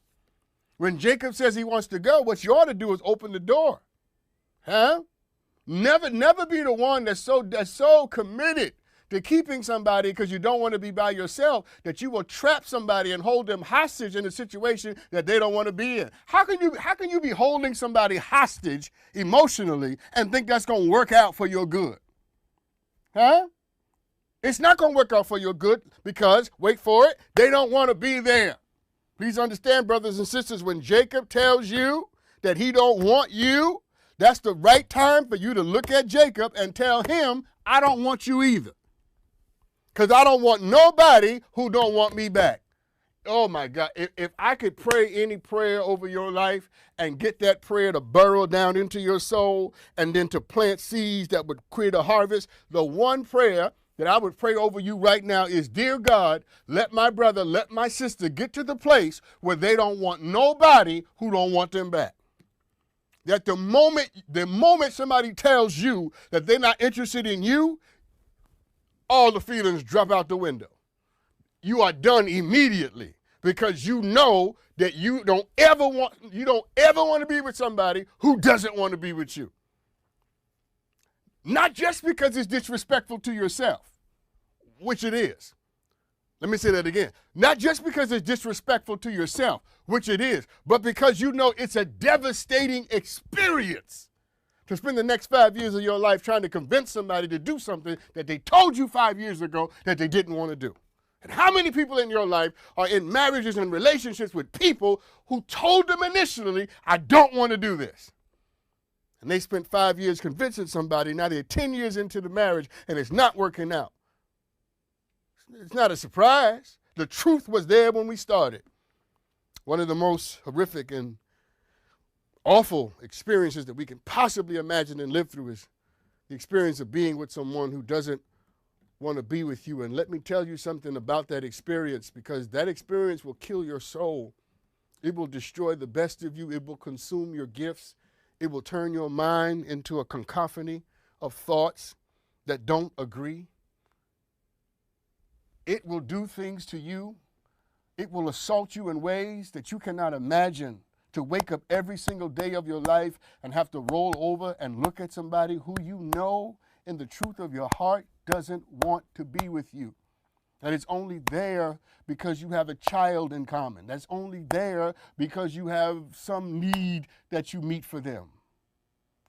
When Jacob says he wants to go, what you ought to do is open the door. Huh? Never be the one that's so committed to keeping somebody because you don't want to be by yourself that you will trap somebody and hold them hostage in a situation that they don't want to be in. How can you be holding somebody hostage emotionally and think that's going to work out for your good? Huh? It's not going to work out for your good because, wait for it, they don't want to be there. Please understand, brothers and sisters, when Jacob tells you that he don't want you, that's the right time for you to look at Jacob and tell him, I don't want you either. Because I don't want nobody who don't want me back. Oh my God, if I could pray any prayer over your life and get that prayer to burrow down into your soul and then to plant seeds that would create a harvest, the one prayer that I would pray over you right now is, dear God, let my brother, let my sister get to the place where they don't want nobody who don't want them back. That the moment somebody tells you that they're not interested in you, all the feelings drop out the window. You are done immediately because you know that you don't ever want to be with somebody who doesn't want to be with you. Not just because it's disrespectful to yourself, which it is. Let me say that again. Not just because it's disrespectful to yourself, which it is, but because you know it's a devastating experience to spend the next 5 years of your life trying to convince somebody to do something that they told you 5 years ago that they didn't want to do. And how many people in your life are in marriages and relationships with people who told them initially, I don't want to do this? And they spent 5 years convincing somebody, now they're 10 years into the marriage and it's not working out. It's not a surprise. The truth was there when we started. One of the most horrific and awful experiences that we can possibly imagine and live through is the experience of being with someone who doesn't want to be with you. And let me tell you something about that experience, because that experience will kill your soul. It will destroy the best of you. It will consume your gifts. It will turn your mind into a cacophony of thoughts that don't agree. It will do things to you. It will assault you in ways that you cannot imagine. To wake up every single day of your life and have to roll over and look at somebody who you know in the truth of your heart doesn't want to be with you. And it's only there because you have a child in common. That's only there because you have some need that you meet for them.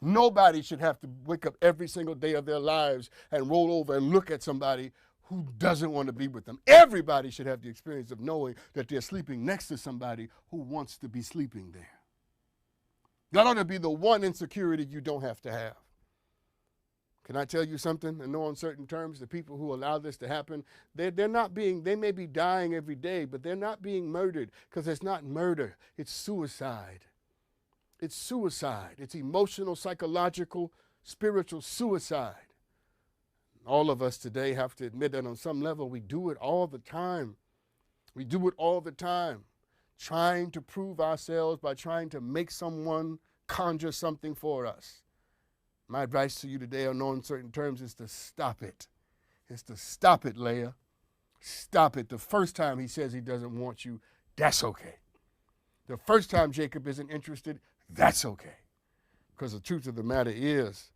Nobody should have to wake up every single day of their lives and roll over and look at somebody who doesn't want to be with them. Everybody should have the experience of knowing that they're sleeping next to somebody who wants to be sleeping there. That ought to be the one insecurity you don't have to have. Can I tell you something? In no uncertain terms, the people who allow this to happen, they may be dying every day, but they're not being murdered, because it's not murder, it's suicide. It's suicide. It's emotional, psychological, spiritual suicide. All of us today have to admit that on some level we do it all the time. We do it all the time, trying to prove ourselves by trying to make someone conjure something for us. My advice to you today on no uncertain terms is to stop it. It's to stop it, Leah. Stop it. The first time he says he doesn't want you, that's okay. The first time Jacob isn't interested, that's okay. Because the truth of the matter is,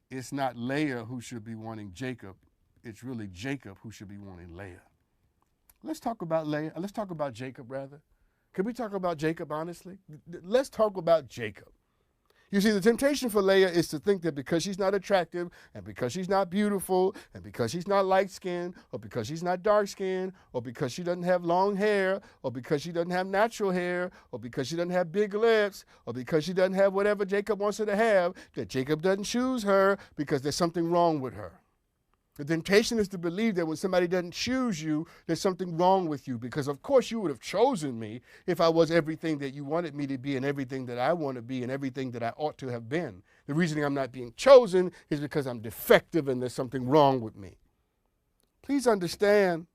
it's not Leah who should be wanting Jacob. It's really Jacob who should be wanting Leah. Let's talk about Leah. Let's talk about Jacob, rather. Can we talk about Jacob, honestly? Let's talk about Jacob. You see, the temptation for Leah is to think that because she's not attractive, and because she's not beautiful, and because she's not light-skinned, or because she's not dark-skinned, or because she doesn't have long hair, or because she doesn't have natural hair, or because she doesn't have big lips, or because she doesn't have whatever Jacob wants her to have, that Jacob doesn't choose her because there's something wrong with her. The temptation is to believe that when somebody doesn't choose you, there's something wrong with you, because of course you would have chosen me if I was everything that you wanted me to be and everything that I want to be and everything that I ought to have been. The reason I'm not being chosen is because I'm defective and there's something wrong with me. Please understand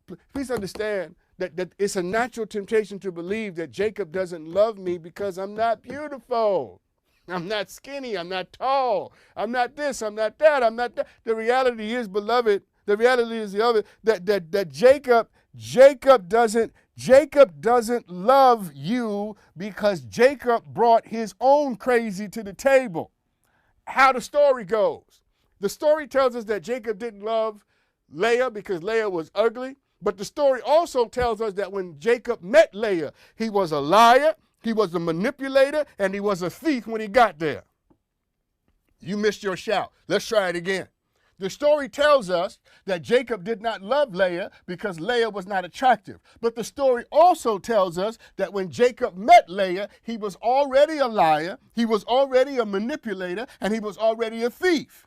that it's a natural temptation to believe that Jacob doesn't love me because I'm not beautiful. I'm not skinny, I'm not tall, I'm not this, I'm not that, I'm not that. The reality is, beloved, that Jacob doesn't love you because Jacob brought his own crazy to the table. How the story goes. The story tells us that Jacob didn't love Leah because Leah was ugly, but the story also tells us that when Jacob met Leah, he was a liar, he was a manipulator, and he was a thief when he got there. You missed your shout. Let's try it again. The story tells us that Jacob did not love Leah because Leah was not attractive. But the story also tells us that when Jacob met Leah, he was already a liar, he was already a manipulator, and he was already a thief.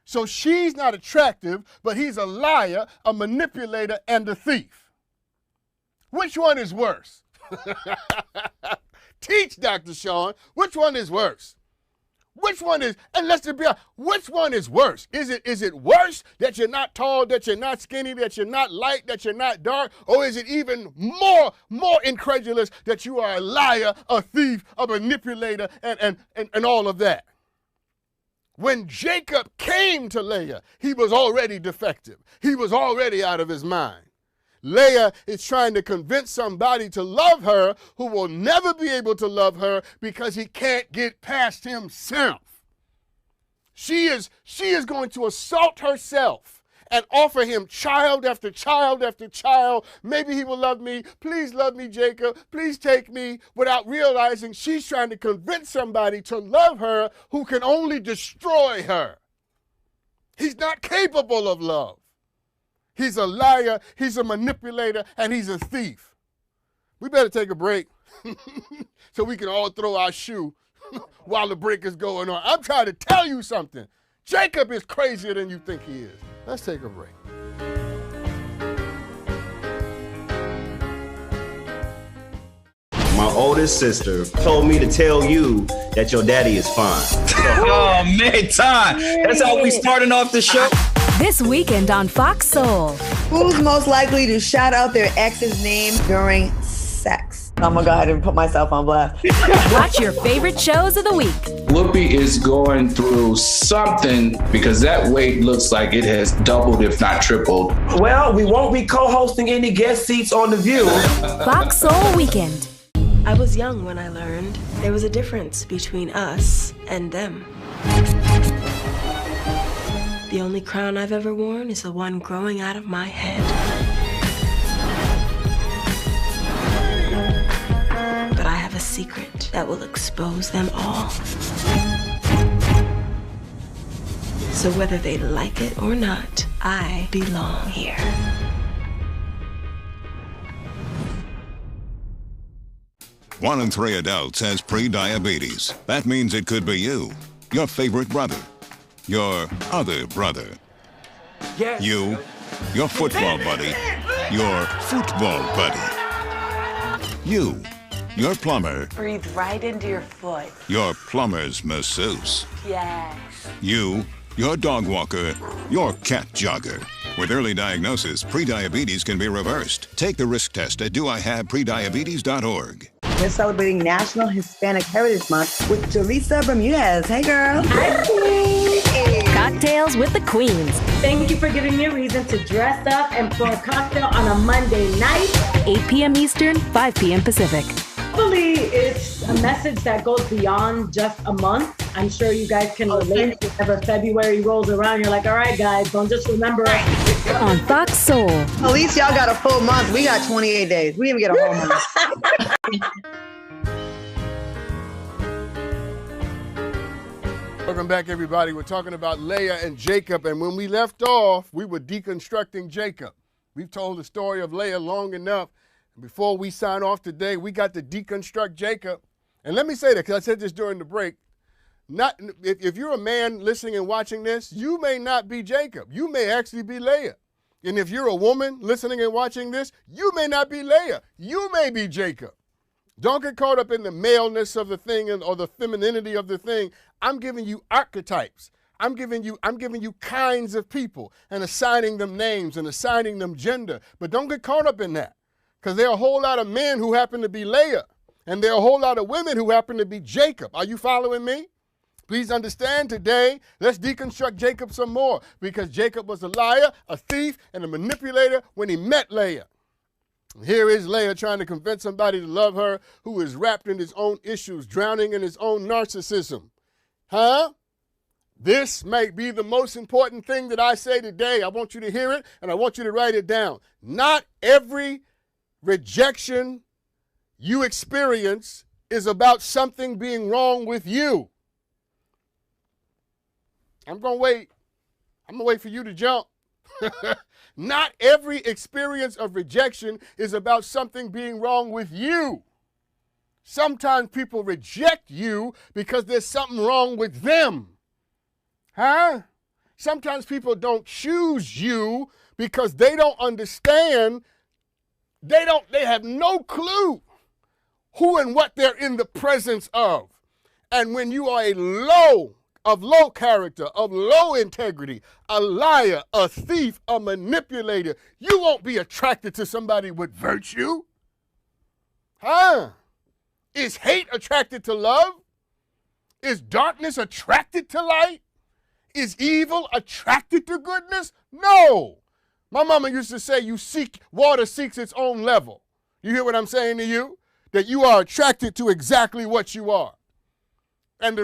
So she's not attractive, but he's a liar, a manipulator, and a thief. Which one is worse? Teach, Dr. Sean. Which one is worse? Which one is, and let's be honest, which one is worse? Is it worse that you're not tall, that you're not skinny, that you're not light, that you're not dark? Or is it even more incredulous that you are a liar, a thief, a manipulator, and all of that? When Jacob came to Leah, he was already defective. He was already out of his mind. Leah is trying to convince somebody to love her who will never be able to love her because he can't get past himself. She is going to assault herself and offer him child after child after child. Maybe he will love me. Please love me, Jacob. Please take me, without realizing she's trying to convince somebody to love her who can only destroy her. He's not capable of love. He's a liar, he's a manipulator, and he's a thief. We better take a break so we can all throw our shoe while the break is going on. I'm trying to tell you something. Jacob is crazier than you think he is. Let's take a break. My oldest sister told me to tell you that your daddy is fine. Oh, man, time. That's how we starting off the show. This weekend on Fox Soul. Who's most likely to shout out their ex's name during sex? I'm gonna go ahead and put myself on blast. Watch your favorite shows of the week. Whoopi is going through something because that weight looks like it has doubled, if not tripled. Well, we won't be co-hosting any guest seats on The View. Fox Soul Weekend. I was young when I learned there was a difference between us and them. The only crown I've ever worn is the one growing out of my head. But I have a secret that will expose them all. So whether they like it or not, I belong here. One in 3 adults has pre-diabetes. That means it could be you, your favorite brother, your other brother, yes. You, your football buddy, your football buddy, you, your plumber, Breathe right into your foot. your plumber's masseuse, Yes. you, your dog walker, your cat jogger. With early diagnosis, prediabetes can be reversed. Take the risk test at doihaveprediabetes.org. We're celebrating National Hispanic Heritage Month with Jaleesa Bermudez. Hey, girl. Hi, Queen. Cocktails with the Queens. Thank you for giving me a reason to dress up and pour a cocktail on a Monday night. 8 p.m. Eastern, 5 p.m. Pacific. Hopefully, it's a message that goes beyond just a month. I'm sure you guys can relate. Whenever February rolls around, you're like, all right, guys, don't just remember us. On Fox Soul. At least y'all got a full month. We got 28 days. We didn't even get a whole month. Welcome back, everybody. We're talking about Leah and Jacob, and when we left off, we were deconstructing Jacob. We've told the story of Leah long enough. Before we sign off today, we got to deconstruct Jacob. And let me say that, because I said this during the break. If you're a man listening and watching this, you may not be Jacob. You may actually be Leah. And if you're a woman listening and watching this, you may not be Leah. You may be Jacob. Don't get caught up in the maleness of the thing or the femininity of the thing. I'm giving you archetypes. I'm giving you kinds of people and assigning them names and assigning them gender. But don't get caught up in that, because there are a whole lot of men who happen to be Leah, and there are a whole lot of women who happen to be Jacob. Are you following me? Please understand today, let's deconstruct Jacob some more, because Jacob was a liar, a thief, and a manipulator when he met Leah. Here is Leah trying to convince somebody to love her who is wrapped in his own issues, drowning in his own narcissism. Huh? This may be the most important thing that I say today. I want you to hear it, and I want you to write it down. Not every rejection you experience is about something being wrong with you. I'm going to wait. I'm going to wait for you to jump. Not every experience of rejection is about something being wrong with you. Sometimes people reject you because there's something wrong with them. Huh? Sometimes people don't choose you because they don't understand. They have no clue who and what they're in the presence of. And when you are low character, of low integrity, a liar, a thief, a manipulator, you won't be attracted to somebody with virtue. Huh? Is hate attracted to love? Is darkness attracted to light? Is evil attracted to goodness? No. My mama used to say, water seeks its own level. You hear what I'm saying to you? That you are attracted to exactly what you are. And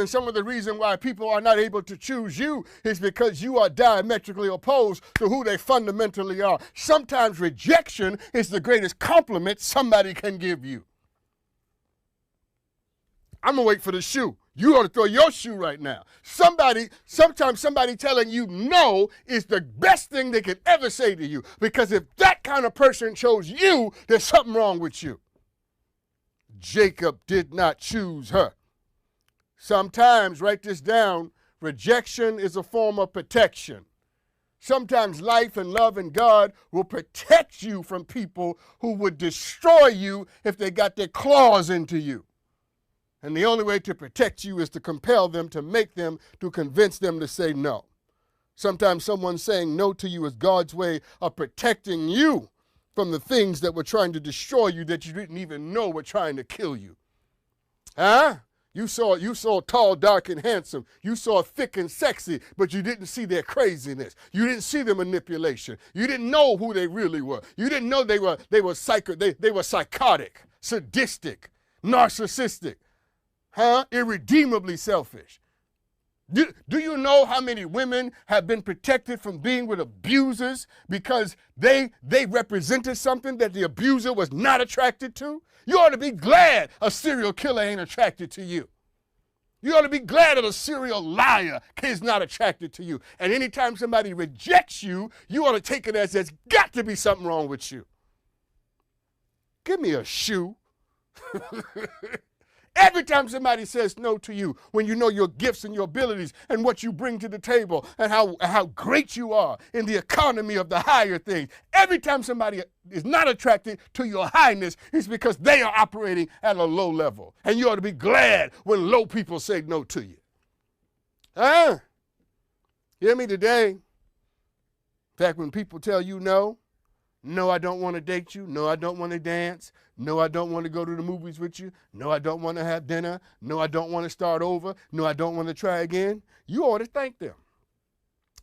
some of the reason why people are not able to choose you is because you are diametrically opposed to who they fundamentally are. Sometimes rejection is the greatest compliment somebody can give you. I'm going to wait for the shoe. You ought to throw your shoe right now. Sometimes somebody telling you no is the best thing they could ever say to you. Because if that kind of person chose you, there's something wrong with you. Jacob did not choose her. Sometimes, write this down, rejection is a form of protection. Sometimes life and love and God will protect you from people who would destroy you if they got their claws into you. And the only way to protect you is to compel them, to make them, to convince them to say no. Sometimes someone saying no to you is God's way of protecting you from the things that were trying to destroy you that you didn't even know were trying to kill you. Huh? You saw tall, dark, and handsome. You saw thick and sexy, but you didn't see their craziness. You didn't see their manipulation. You didn't know who they really were. You didn't know they were psychotic, sadistic, narcissistic, irredeemably selfish. Do you know how many women have been protected from being with abusers because they represented something that the abuser was not attracted to? You ought to be glad a serial killer ain't attracted to you. You ought to be glad that a serial liar is not attracted to you. And anytime somebody rejects you, you ought to take it as there's got to be something wrong with you. Give me a shoe. Every time somebody says no to you, when you know your gifts and your abilities and what you bring to the table and how great you are in the economy of the higher things, every time somebody is not attracted to your highness, it's because they are operating at a low level. And you ought to be glad when low people say no to you. Huh? Hear me today? In fact, when people tell you no, no, I don't want to date you. No, I don't want to dance. No, I don't want to go to the movies with you. No, I don't want to have dinner. No, I don't want to start over. No, I don't want to try again. You ought to thank them.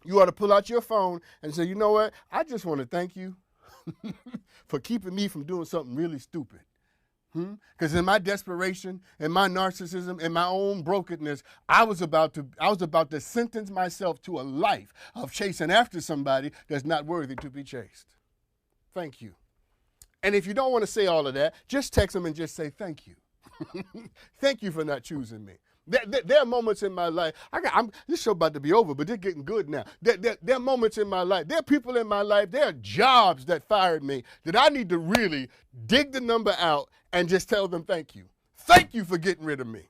You ought to pull out your phone and say, you know what? I just want to thank you for keeping me from doing something really stupid. Because in my desperation, in my narcissism, in my own brokenness, I was about to sentence myself to a life of chasing after somebody that's not worthy to be chased. Thank you. And if you don't want to say all of that, just text them and just say thank you. Thank you for not choosing me. There are moments in my life, this show about to be over, but they're getting good now. There are moments in my life, there are people in my life, there are jobs that fired me that I need to really dig the number out and just tell them thank you. Thank you for getting rid of me.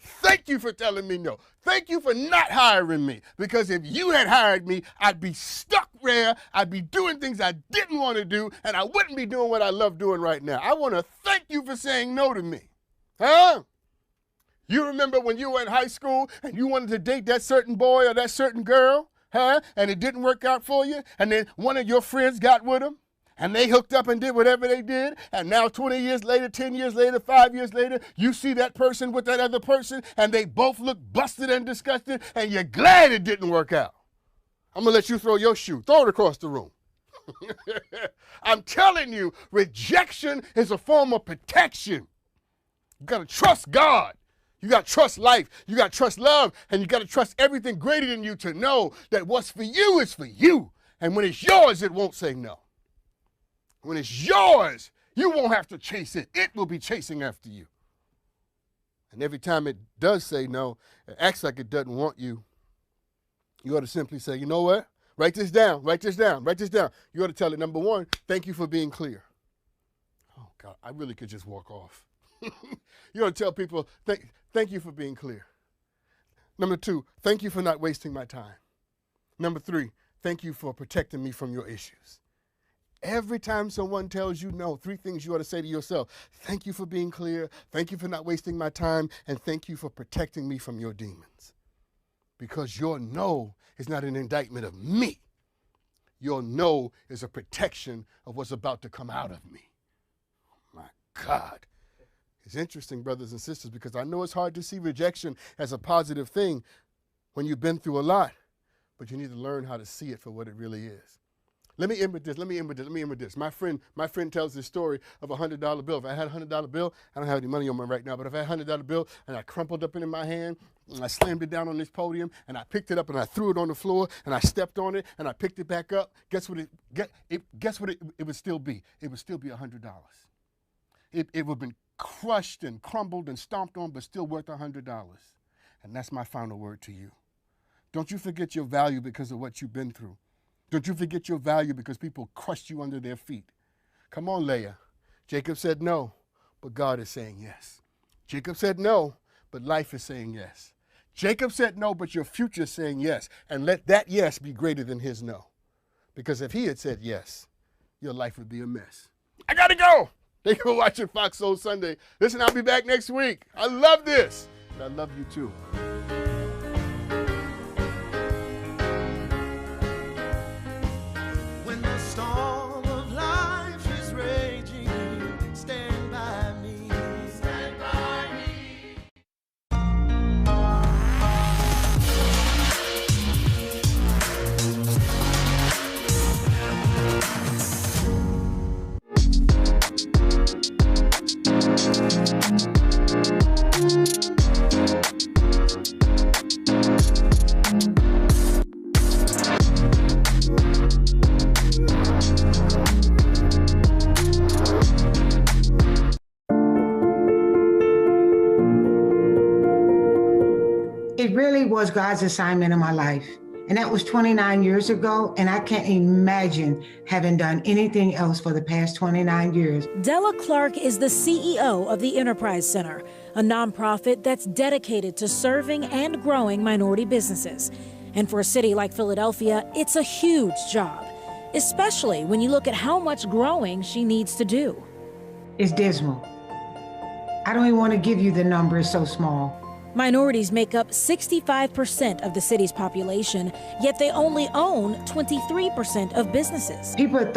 Thank you for telling me no. Thank you for not hiring me. Because if you had hired me, I'd be stuck there. I'd be doing things I didn't want to do, and I wouldn't be doing what I love doing right now. I want to thank you for saying no to me. Huh? You remember when you were in high school and you wanted to date that certain boy or that certain girl, huh? And it didn't work out for you, and then one of your friends got with them? And they hooked up and did whatever they did. And now 20 years later, 10 years later, 5 years later, you see that person with that other person and they both look busted and disgusted and you're glad it didn't work out. I'm going to let you throw your shoe. Throw it across the room. I'm telling you, rejection is a form of protection. You got to trust God. You got to trust life. You got to trust love. And you got to trust everything greater than you to know that what's for you is for you. And when it's yours, it won't say no. When it's yours, you won't have to chase it. It will be chasing after you. And every time it does say no, it acts like it doesn't want you, you ought to simply say, you know what? Write this down, write this down, write this down. You ought to tell it, number one, thank you for being clear. Oh, God, I really could just walk off. You ought to tell people, thank you for being clear. Number two, thank you for not wasting my time. Number three, thank you for protecting me from your issues. Every time someone tells you no, three things you ought to say to yourself. Thank you for being clear. Thank you for not wasting my time. And thank you for protecting me from your demons. Because your no is not an indictment of me. Your no is a protection of what's about to come out of me. My God. It's interesting, brothers and sisters, because I know it's hard to see rejection as a positive thing when you've been through a lot. But you need to learn how to see it for what it really is. Let me end with this. My friend tells this story of a $100 bill. If I had a $100 bill, I don't have any money on me right now, but if I had a $100 bill and I crumpled up it in my hand and I slammed it down on this podium and I picked it up and I threw it on the floor and I stepped on it and I picked it back up, guess what it would still be? It would still be $100. It would have been crushed and crumbled and stomped on, but still worth $100. And that's my final word to you. Don't you forget your value because of what you've been through. Don't you forget your value because people crushed you under their feet. Come on, Leah. Jacob said no, but God is saying yes. Jacob said no, but life is saying yes. Jacob said no, but your future is saying yes. And let that yes be greater than his no. Because if he had said yes, your life would be a mess. I gotta go. Thank you for watching Fox Soul Sunday. Listen, I'll be back next week. I love this. And I love you too. When the storm of life is raging, stand by me. Stand by me. It really was God's assignment in my life. And that was 29 years ago. And I can't imagine having done anything else for the past 29 years. Della Clark is the CEO of the Enterprise Center, a nonprofit that's dedicated to serving and growing minority businesses. And for a city like Philadelphia, it's a huge job, especially when you look at how much growing she needs to do. It's dismal. I don't even want to give you the number, it's so small. Minorities make up 65% of the city's population, yet they only own 23% of businesses. People